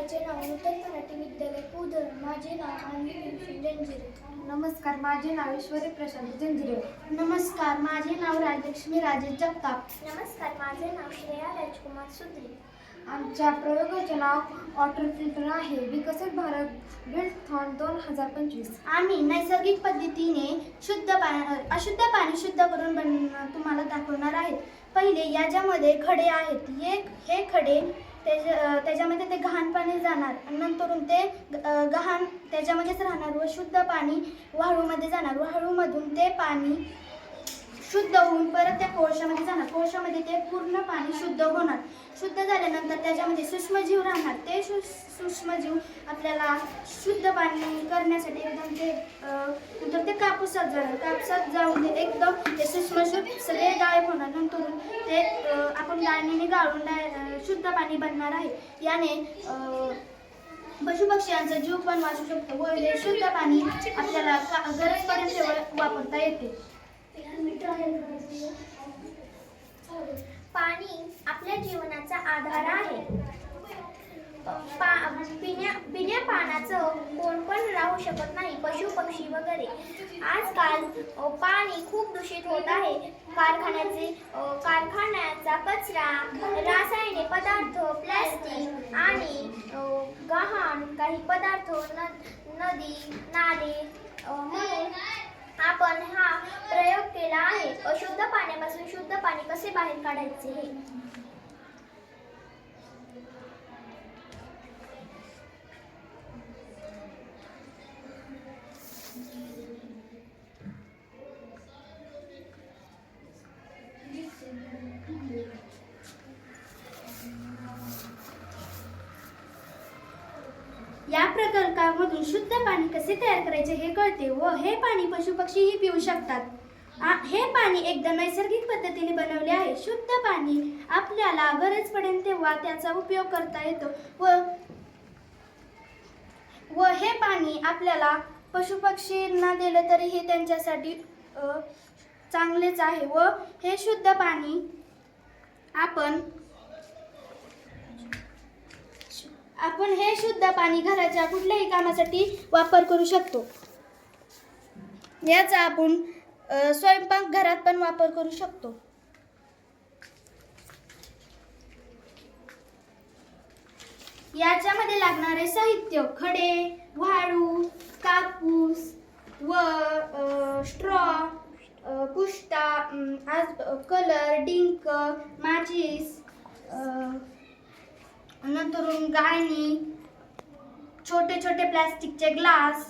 शाळेचे नाव नूतन मराठी विद्यालय पुदर. माझे नाव अन्वी भीमसेन जंजिरे. नमस्कार, माझे नाव ईश्वरी प्रशांत जंजिरे. नमस्कार, माझे नाव राजलक्ष्मी राजेश जगताप. नमस्कार, माझे नाव श्रेया राजकुमार सुद्री. आमच्या प्रयोगाचे नाव वॉटर फिल्टर आहे. विकसित भारत बिल्डथॉन 2025. आम्ही नैसर्गिक पद्धतीने अशुद्ध पाणी शुद्ध करून तुम्हाला दाखवणार आहेत. पहिले याच्यामध्ये खडे आहेत. हे खडे त्याच्यामध्ये ते घाण पाणी जाणार आणि नंतरून ते घाण त्याच्यामध्येच राहणार व शुद्ध पाणी वाळूमध्ये जाणार. वाळूमधून ते पाणी शुद्ध होऊन परत त्या कोळशामध्ये जाणार. कोळशामध्ये ते पूर्ण पाणी शुद्ध होणार. शुद्ध झाल्यानंतर त्याच्यामध्ये सूक्ष्मजीव राहणार. ते सूक्ष्मजीव आपल्याला शुद्ध पाणी करण्यासाठी एकदम ते नंतर ते कापूसात जाणार. कापसात जाऊन ते एकदम ते सूक्ष्मजीव सगळे गायब होणार. नंतर ते आपण गाळणीने गाळून शुद्ध पाणी बनणार आहे. याने पशुपक्ष्यांचा जीव पण वाचू शकतो व हे शुद्ध पाणी आपल्याला गरजपर्यंत वापरता येते. पाणी आपल्या जीवनाचा आधार आहे. बिना पाण्याचं कोण पण राहू शकत नाही, पशु पक्षी वगैरे. आजकाल पाणी खूप दूषित होत आहे. कारखान्याचा कचरा, रासायनिक पदार्थ, प्लास्टिक आणि गहाण काही पदार्थ नदी नाले म्हणून आपण हा प्रयोग केला आहे. अशुद्ध पाण्यापासून शुद्ध पाणी कसे बाहेर काढायचे हे. या प्रकल्पामधून शुद्ध पाणी कसे तयार करायचे हे कळते व हे पाणी पशुपक्षीही पिऊ शकतात. हे पाणी एकदम नैसर्गिक पद्धतीने बनवले आहे. शुद्ध पाणी आपल्याला गरज पडेल तेव्हा त्याचा उपयोग करता येतो व हे पाणी आपल्याला पशुपक्षींना दिलं तरी हे त्यांच्यासाठी चांगलेच आहे. व हे शुद्ध पाणी आपण हे शुद्ध पाणी घराच्या कुठल्याही कामासाठी वापर करू शकतो. याचा आपण स्वयंपाक घरात पण वापर करू शकतो. याच्यामध्ये लागणारे साहित्य खडे, वाळू, कापूस व स्ट्रॉ, पुष्टा, कलर, डिंक, माचीस, नंतर गाळणी, छोटे छोटे प्लास्टिकचे ग्लास,